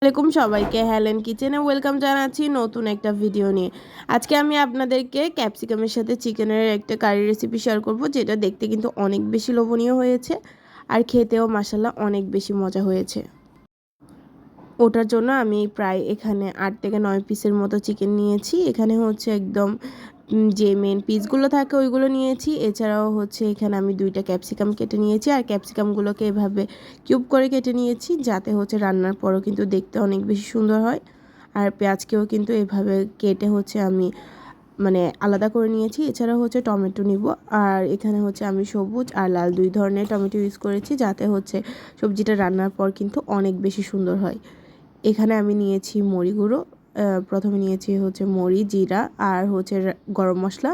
আসসালামু সবাইকে হেলেন কিচেনে ওয়েলকাম জানাচ্ছি নতুন একটা ভিডিও নিয়ে। আজকে আমি আপনাদেরকে ক্যাপসিকামের সাথে চিকেনের একটা কারি রেসিপি শেয়ার করব, যেটা দেখতে কিন্তু অনেক বেশি লোভনীয় হয়েছে আর খেতেও মাশাআল্লাহ অনেক বেশি মজা হয়েছে। ওটার জন্য আমি প্রায় এখানে 8 থেকে 9 পিসের মতো চিকেন নিয়েছি। এখানে হচ্ছে একদম যে মেন পিসগুলো থাকে ওইগুলো নিয়েছি। এছাড়াও হচ্ছে এখানে আমি 2টা ক্যাপসিকাম কেটে নিয়েছি আর ক্যাপসিকামগুলোকে এভাবে কিউব করে কেটে নিয়েছি, যাতে হচ্ছে রান্নার পরও কিন্তু দেখতে অনেক বেশি সুন্দর হয়। আর পেঁয়াজকেও কিন্তু এভাবে কেটে হচ্ছে আমি আলাদা করে নিয়েছি। এছাড়াও হচ্ছে টমেটো নিব, আর এখানে হচ্ছে আমি সবুজ আর লাল 2 ধরনের টমেটো ইউজ করেছি, যাতে হচ্ছে সবজিটা রান্নার পর কিন্তু অনেক বেশি সুন্দর হয়। এখানে আমি নিয়েছি মরি গুঁড়ো, প্রথমে নিয়েছি হচ্ছে মরি, জিরা আর হচ্ছে গরম মশলা।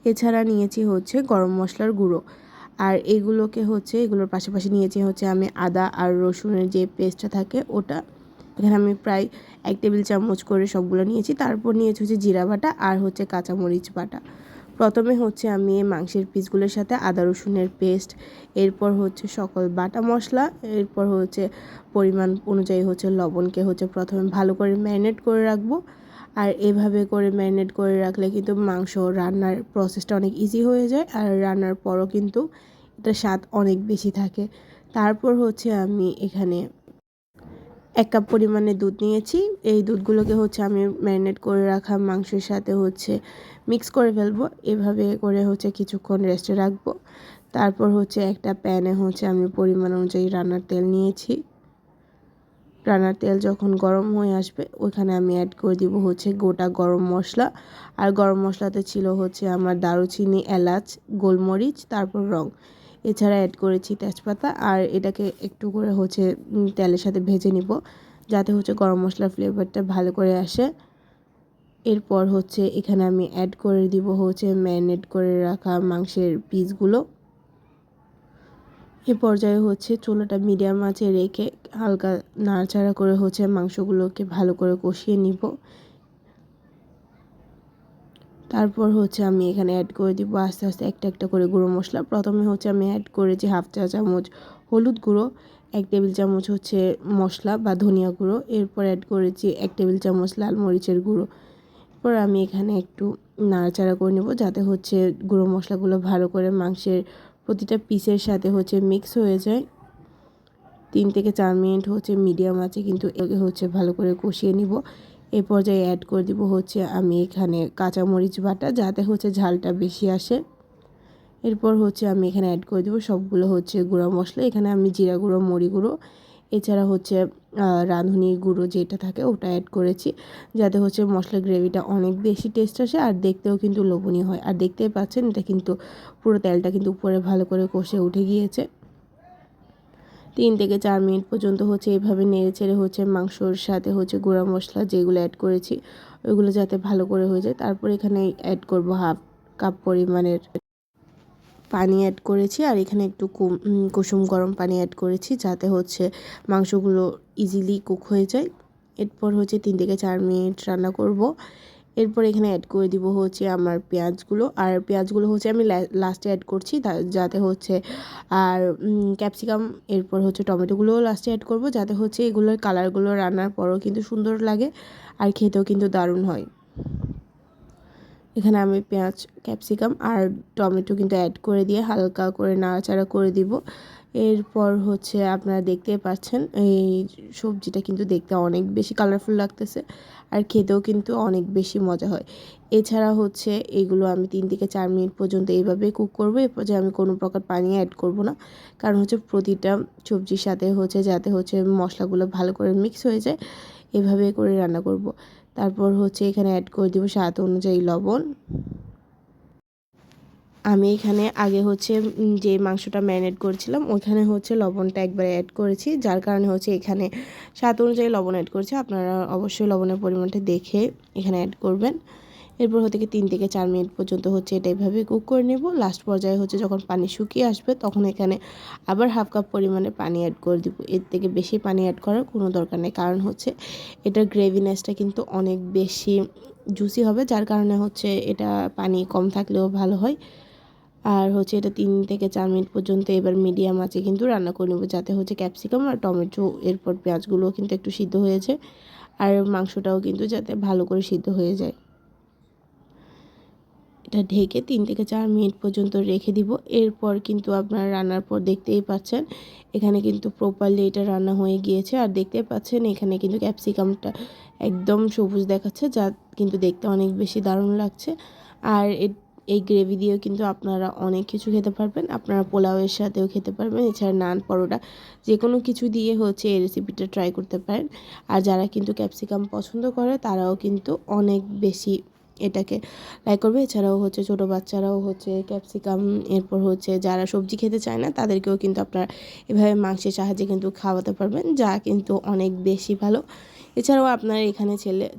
এছাড়া নিয়েছি হচ্ছে গরম মশলার গুঁড়ো। আর এগুলোর পাশাপাশি নিয়েছি হচ্ছে আমি আদা আর রসুনের যে পেস্টটা থাকে ওটা। এখানে আমি প্রায় 1 টেবিল চামচ করে সবগুলো নিয়েছি। তারপর নিয়েছি হচ্ছে জিরা বাটা আর হচ্ছে কাঁচামরিচ বাটা। প্রথমে হচ্ছে আমি মাংসের পিসগুলোর সাথে আদা রসুনের পেস্ট, এরপর হচ্ছে সকল বাটা মশলা, এরপর হচ্ছে পরিমাণ অনুযায়ী হচ্ছে লবণকে হচ্ছে প্রথমে ভালো করে ম্যারিনেট করে রাখবো। আর এভাবে করে ম্যারিনেট করে রাখলে কিন্তু মাংস রান্নার প্রসেসটা অনেক ইজি হয়ে যায়, আর রান্নার পরও কিন্তু এটা স্বাদ অনেক বেশি থাকে। তারপর হচ্ছে আমি এখানে 1 কাপ পরিমাণে দুধ নিয়েছি। এই দুধগুলোকে হচ্ছে আমি ম্যারিনেট করে রাখা মাংসের সাথে হচ্ছে মিক্স করে ফেলবো। এভাবে করে হচ্ছে কিছুক্ষণ রেস্টে রাখবো। তারপর হচ্ছে একটা প্যানে হচ্ছে আমি পরিমাণ অনুযায়ী রান্নার তেল নিয়েছি। রান্নার তেল যখন গরম হয়ে আসবে ওইখানে আমি অ্যাড করে দিব হচ্ছে গোটা গরম মশলা। আর গরম মশলাতে ছিল হচ্ছে আমার দারুচিনি, এলাচ, গোলমরিচ, তারপর লং। এছাড়া অ্যাড করেছি তেজপাতা। আর এটাকে একটু করে হচ্ছে তেলের সাথে ভেজে নিব, যাতে হচ্ছে গরম মশলার ফ্লেভারটা ভালো করে আসে। এরপর হচ্ছে এখানে আমি অ্যাড করে দিব হচ্ছে ম্যারিনেট করে রাখা মাংসের পিসগুলো। এ পর্যায়ে হচ্ছে চুলাটা মিডিয়াম আঁচে রেখে হালকা নাড়াচাড়া করে হচ্ছে মাংসগুলোকে ভালো করে কষিয়ে নিব। তারপর হচ্ছে আমি এখানে অ্যাড করে দিব আস্তে আস্তে একটা একটা করে গুঁড়ো মশলা। প্রথমে হচ্ছে আমি অ্যাড করেছি 1/2 চা চামচ হলুদ গুঁড়ো, 1 টেবিল চামচ হচ্ছে মশলা বা ধনিয়া গুঁড়ো। এরপর অ্যাড করেছি 1 টেবিল চামচ লাল মরিচের গুঁড়ো। এরপর আমি এখানে একটু নাড়াচাড়া করে নেব, যাতে হচ্ছে গুঁড়ো মশলাগুলো ভালো করে মাংসের প্রতিটা পিসের সাথে হচ্ছে মিক্স হয়ে যায়। 3 থেকে 4 মিনিট হচ্ছে মিডিয়াম আঁচে কিন্তু একে হচ্ছে ভালো করে কষিয়ে নিব। এই পর্যায়ে অ্যাড করে দিব হচ্ছে আমি এখানে কাঁচামরিচ বাটা, যাতে হচ্ছে ঝালটা বেশি আসে। এরপর হচ্ছে আমি এখানে অ্যাড করে দিব সবগুলো হচ্ছে গুঁড়া মশলা। এখানে আমি জিরা গুঁড়ো, মরি গুঁড়ো, এছাড়া হচ্ছে রাঁধুনি গুঁড়ো যেটা থাকে ওটা অ্যাড করেছি, যাতে হচ্ছে মশলার গ্রেভিটা অনেক বেশি টেস্ট আসে আর দেখতেও কিন্তু লোভনীয় হয়। আর দেখতেই পাচ্ছেন এটা কিন্তু পুরো তেলটা কিন্তু উপরে ভালো করে কষে উঠে গিয়েছে। 3 থেকে 4 মিনিট পর্যন্ত হচ্ছে এভাবে নেড়ে চেড়ে হচ্ছে মাংসর সাথে হচ্ছে গুঁড়া মশলা যেগুলো অ্যাড করেছি ওইগুলো যাতে ভালো করে হয়ে যায়। তারপর এখানে অ্যাড করব 1/2 কাপ পরিমাণের পানি অ্যাড করেছি, আর এখানে একটু কুসুম গরম পানি অ্যাড করেছি, যাতে হচ্ছে মাংসগুলো ইজিলি কুক হয়ে যায়। এরপর হচ্ছে 3 থেকে 4 মিনিট রান্না করব। এরপর এখানে অ্যাড করে দিব হচ্ছে আমার পেঁয়াজগুলো, আর পেঁয়াজগুলো হচ্ছে আমি লাস্টে অ্যাড করছি যাতে হচ্ছে, আর ক্যাপসিকাম, এরপর হচ্ছে টমেটোগুলোও লাস্টে অ্যাড করব, যাতে হচ্ছে এগুলোর কালারগুলো রান্নার পরও কিন্তু সুন্দর লাগে আর খেতেও কিন্তু দারুণ হয়। এখানে আমি পেঁয়াজ, ক্যাপসিকাম আর টমেটো কিন্তু অ্যাড করে দিয়ে হালকা করে নাড়াচাড়া করে দিব। এরপর হচ্ছে আপনারা দেখতেই পাচ্ছেন এই সবজিটা কিন্তু দেখতে অনেক বেশি কালারফুল লাগতেছে আর খেতেও কিন্তু অনেক বেশি মজা হয়। এছাড়া হচ্ছে এগুলো আমি 3 থেকে 4 মিনিট পর্যন্ত এইভাবে কুক করব। এরপর যে আমি কোনো প্রকার পানি অ্যাড করব না, কারণ হচ্ছে প্রতিটা সবজির সাথে হচ্ছে যাতে হচ্ছে মশলাগুলো ভালো করে মিক্স হয়ে যায়, এভাবে করে রান্না করব। তারপর হচ্ছে এখানে অ্যাড করে দেবো স্বাদ অনুযায়ী লবণ। আমি এখানে আগে হচ্ছে যে মাংসটা ম্যারিনেট করেছিলাম ওইখানে হচ্ছে লবণটা একবার অ্যাড করেছি, যার কারণে হচ্ছে এখানে স্বাদ অনুযায়ী লবণ অ্যাড করেছি। আপনারা অবশ্যই লবণের পরিমাণটা দেখে এখানে অ্যাড করবেন। এরপর হচ্ছে 3 থেকে 4 মিনিট পর্যন্ত হচ্ছে এটা এভাবে কুক করে নেব। লাস্ট পর্যায়ে হচ্ছে যখন পানি শুকিয়ে আসবে তখন এখানে আবার 1/2 কাপ পরিমাণে পানি অ্যাড করে দিব। এর থেকে বেশি পানি অ্যাড করার কোনো দরকার নেই, কারণ হচ্ছে এটার গ্রেভিনেসটা কিন্তু অনেক বেশি জুসি হবে, যার কারণে হচ্ছে এটা পানি কম থাকলেও ভালো হয়। আর হচ্ছে এটা 3 থেকে 4 মিনিট পর্যন্ত এবার মিডিয়াম আঁচে কিন্তু রান্না করে নেব, যাতে হচ্ছে ক্যাপসিকাম আর টমেটো এরপর পেঁয়াজগুলো কিন্তু একটু সিদ্ধ হয়েছে আর মাংসটাও কিন্তু যাতে ভালো করে সিদ্ধ হয়ে যায়। এটা ঢেকে 3 থেকে 4 মিনিট পর্যন্ত রেখে দিব। এরপর কিন্তু আপনারা রান্নার পর দেখতেই পাচ্ছেন এখানে কিন্তু প্রপারলি এটা রান্না হয়ে গিয়েছে। আর দেখতেই পাচ্ছেন এখানে কিন্তু ক্যাপসিকামটা একদম সবুজ দেখাচ্ছে, যা কিন্তু দেখতে অনেক বেশি দারুণ লাগছে। আর এই গ্রেভি দিয়েও কিন্তু আপনারা অনেক কিছু খেতে পারবেন, আপনারা পোলাওয়ের সাথেও খেতে পারবেন, এছাড়া নান, পরোটা যে কোনো কিছু দিয়ে হচ্ছে এই রেসিপিটা ট্রাই করতে পারেন। আর যারা কিন্তু ক্যাপসিকাম পছন্দ করে তারাও কিন্তু অনেক বেশি এটাকে লাইক করবে। এছাড়াও হচ্ছে ছোটো বাচ্চারাও হচ্ছে ক্যাপসিকাম, এরপর হচ্ছে যারা সবজি খেতে চায় না তাদেরকেও কিন্তু আপনারা এভাবে মাংসের সাহায্যে কিন্তু খাওয়াতে পারবেন, যা কিন্তু অনেক বেশি ভালো। এছাড়াও আপনারা এখানে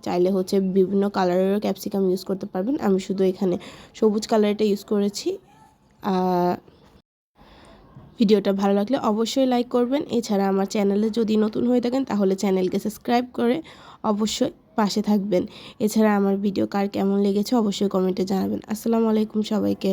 চাইলে হচ্ছে বিভিন্ন কালারেরও ক্যাপসিকাম ইউজ করতে পারবেন, আমি শুধু এখানে সবুজ কালারটা ইউজ করেছি। ভিডিওটা ভালো লাগলে অবশ্যই লাইক করবেন। এছাড়া আমার চ্যানেলে যদি নতুন হয়ে থাকেন তাহলে চ্যানেলকে সাবস্ক্রাইব করে অবশ্যই পাশে থাকবেন। এছাড়া আমার ভিডিও কার কেমন লেগেছে অবশ্যই কমেন্টে জানাবেন। আসসালামু আলাইকুম সবাইকে।